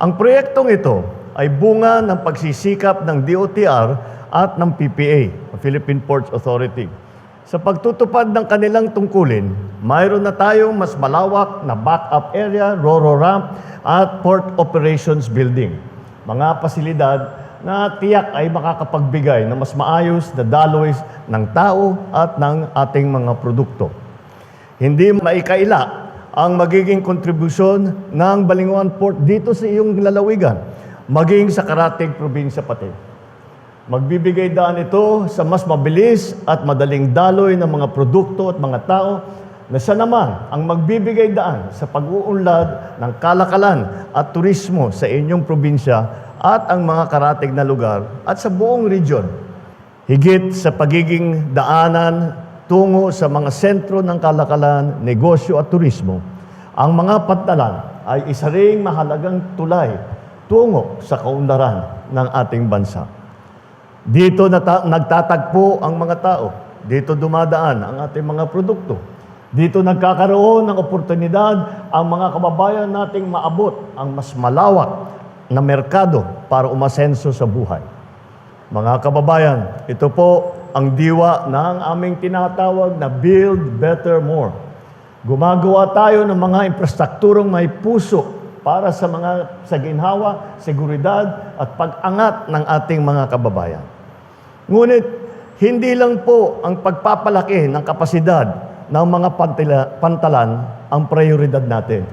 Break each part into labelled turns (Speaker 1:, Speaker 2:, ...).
Speaker 1: Ang proyektong ito ay bunga ng pagsisikap ng DOTR at ng PPA, Philippine Ports Authority. Sa pagtutupad ng kanilang tungkulin, mayroon na tayong mas malawak na backup area, ro-ro ramp at port operations building. Mga pasilidad na tiyak ay makakapagbigay ng mas maayos na daloy ng tao at ng ating mga produkto. Hindi maikaila ang magiging kontribusyon ng Balinguan Port dito sa iyong lalawigan, maging sa Karatig Probinsya pati. Magbibigay daan ito sa mas mabilis at madaling daloy ng mga produkto at mga tao na siya naman ang magbibigay daan sa pag-uunlad ng kalakalan at turismo sa inyong probinsya at ang mga karatig na lugar at sa buong region. Higit sa pagiging daanan tungo sa mga sentro ng kalakalan, negosyo at turismo, ang mga pantalan ay isa ring mahalagang tulay tungo sa kaunlaran ng ating bansa. Dito nagtatagpo ang mga tao. Dito dumadaan ang ating mga produkto. Dito nagkakaroon ng oportunidad ang mga kababayan nating maabot ang mas malawak na merkado para umasenso sa buhay. Mga kababayan, ito po ang diwa ng aming tinatawag na Build Better More. Gumagawa tayo ng mga infrastrukturang may puso para sa ginhawa, seguridad at pag-angat ng ating mga kababayan. Ngunit, hindi lang po ang pagpapalaki ng kapasidad ng mga pantalan ang prioridad natin.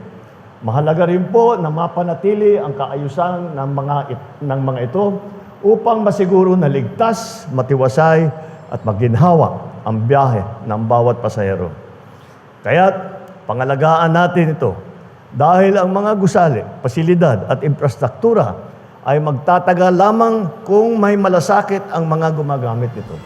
Speaker 1: Mahalaga rin po na mapanatili ang kaayusan ng mga ito upang masiguro na ligtas, matiwasay at maginhawa ang biyahe ng bawat pasahero. Kaya't pangalagaan natin ito dahil ang mga gusali, pasilidad at infrastruktura ay magtatagal lamang kung may malasakit ang mga gumagamit nito.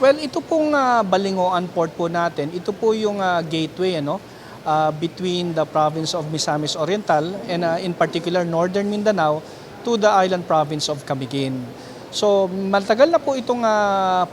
Speaker 2: Well, ito pong Balinguan Port po natin, ito po yung gateway between the province of Misamis Oriental and in particular Northern Mindanao to the island province of Camiguin. So matagal na po itong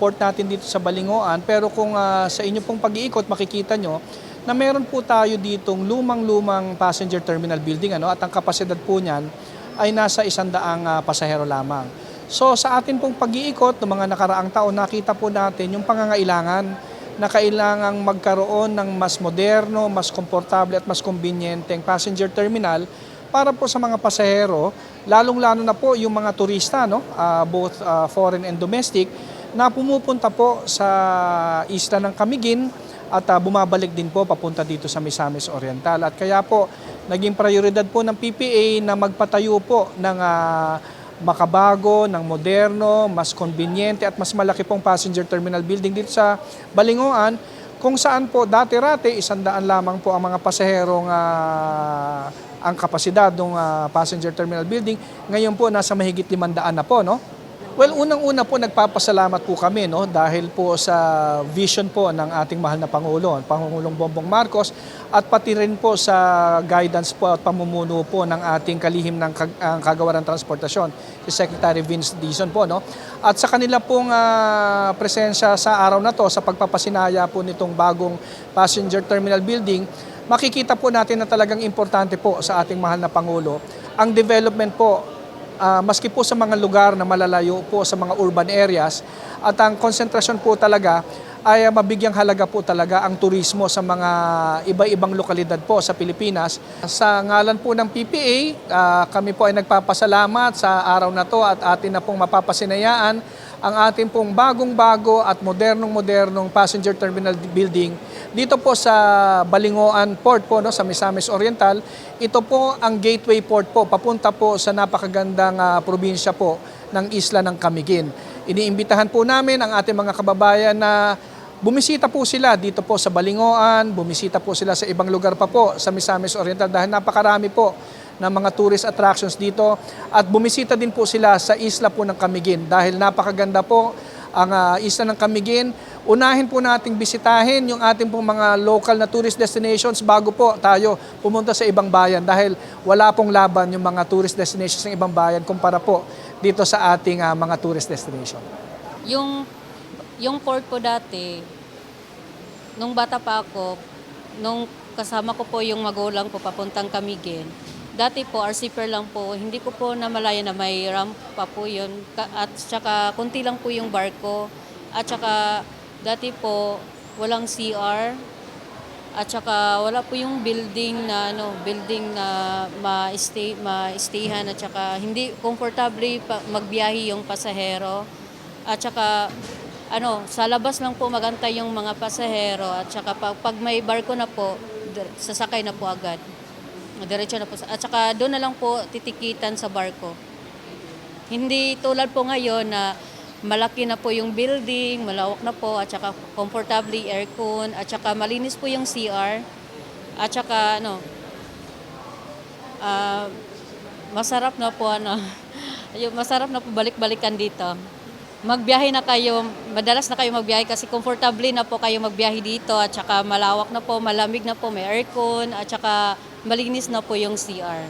Speaker 2: port natin dito sa Balinguan, pero kung sa inyo pong pag-iikot makikita nyo na meron po tayo ditong lumang-lumang passenger terminal building at ang kapasidad po niyan ay nasa 100 pasahero lamang. So sa atin pong pag-iikot ng mga nakaraang taon, nakita po natin yung pangangailangan na kailangang magkaroon ng mas moderno, mas komportable at mas kumbinyenteng passenger terminal para po sa mga pasahero, lalong-lalo na po yung mga turista, both foreign and domestic, na pumupunta po sa isla ng Camiguin at bumabalik din po papunta dito sa Misamis Oriental. At kaya po, naging prioridad po ng PPA na magpatayo po ng makabago, ng moderno, mas conveniente at mas malaki pong passenger terminal building dito sa Balinguan, kung saan po dati-rati 100 lamang po ang mga pasaherong ang kapasidad ng passenger terminal building. Ngayon po nasa mahigit 500 na po, no? Well, unang-una po nagpapasalamat po kami dahil po sa vision po ng ating mahal na Pangulo, Pangulong Bongbong Marcos, at pati rin po sa guidance po at pamumuno po ng ating kalihim ng Kagawaran Transportasyon, si Secretary Vince Dizon po. At sa kanila pong presensya sa araw na to, sa pagpapasinaya po nitong bagong passenger terminal building, makikita po natin na talagang importante po sa ating mahal na Pangulo ang development po. Maski po sa mga lugar na malalayo po sa mga urban areas, at ang konsentrasyon po talaga ay mabigyang halaga po talaga ang turismo sa mga iba-ibang lokalidad po sa Pilipinas. Sa ngalan po ng PPA, kami po ay nagpapasalamat sa araw na to at atin na pong mapapasinayaan ang ating pong bagong-bago at modernong passenger terminal building dito po sa Balingoan Port po, sa Misamis Oriental. Ito po ang gateway port po papunta po sa napakagandang probinsya po ng isla ng Camiguin. Iniimbitahan po namin ang ating mga kababayan na bumisita po sila dito po sa Balingoan, bumisita po sila sa ibang lugar pa po sa Misamis Oriental dahil napakarami po ng mga tourist attractions dito, at bumisita din po sila sa isla po ng Camiguin dahil napakaganda po ang isla ng Camiguin. Unahin po nating bisitahin yung ating pong mga local na tourist destinations bago po tayo pumunta sa ibang bayan dahil wala pong laban yung mga tourist destinations ng ibang bayan kumpara po dito sa ating mga tourist destination.
Speaker 3: Yung port po dati, nung bata pa ako, nung kasama ko po yung magulang ko papuntang Camiguin, dati po, RC Pier lang po, hindi ko po namalaya na may ramp pa po yun. At saka, kunti lang po yung barko. At saka, dati po, walang CR. At saka, wala po yung building na ma-stayhan. At saka, hindi komportable magbiyahe yung pasahero. At saka, sa labas lang po magantay yung mga pasahero. At saka, pag may barko na po, sasakay na po agad. Diretso na po. At saka doon na lang po titikitan sa barko. Hindi tulad po ngayon na malaki na po yung building, malawak na po, at saka comfortably aircon, at saka malinis po yung CR. At saka masarap na po masarap na po balik-balikan dito. Magbiyahe na kayo, madalas na kayo magbiyahe kasi comfortably na po kayo magbiyahe dito, at saka malawak na po, malamig na po, may aircon, at saka malinis na po yung CR.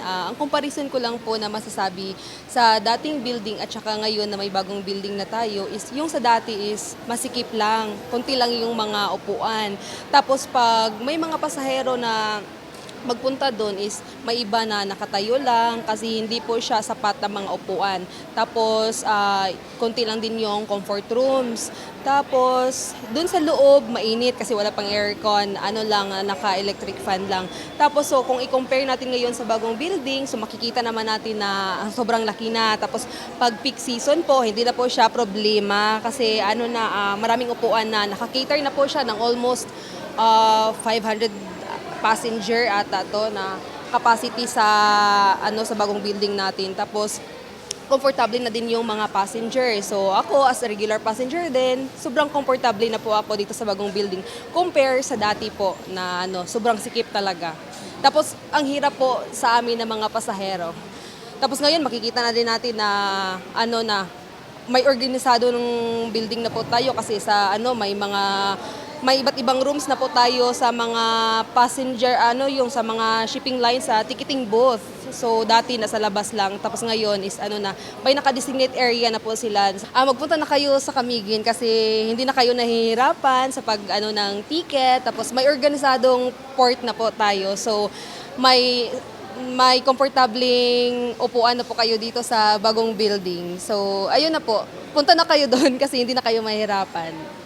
Speaker 4: Ang comparison ko lang po na masasabi sa dating building at saka ngayon na may bagong building na tayo is yung sa dati is masikip lang, konti lang yung mga upuan. Tapos pag may mga pasahero na magpunta doon is may iba na nakatayo lang kasi hindi po siya sapat na mga upuan. Tapos konti lang din yung comfort rooms. Tapos doon sa loob mainit kasi wala pang aircon, naka-electric fan lang. Tapos so kung i-compare natin ngayon sa bagong building, so makikita naman natin na sobrang laki na. Tapos pag peak season po, hindi na po siya problema kasi maraming upuan na naka-cater na po siya ng almost 500 passenger ata to na capacity sa sa bagong building natin. Tapos comfortable na din yung mga passenger. So ako as a regular passenger din, sobrang comfortable na po ako dito sa bagong building compare sa dati po na sobrang sikip talaga. Tapos ang hirap po sa amin ng mga pasahero. Tapos ngayon makikita na din natin na may organisado ng building na po tayo kasi sa may iba't ibang rooms na po tayo sa mga passenger, yung sa mga shipping lines sa ticketing booth. So dati nasa labas lang, tapos ngayon is may naka-designate area na po sila. Magpunta na kayo sa Camiguin kasi hindi na kayo nahihirapan sa pag ng ticket, tapos may organisadong port na po tayo. So may komportabling upuan na po kayo dito sa bagong building. So ayun na po, punta na kayo doon kasi hindi na kayo mahirapan.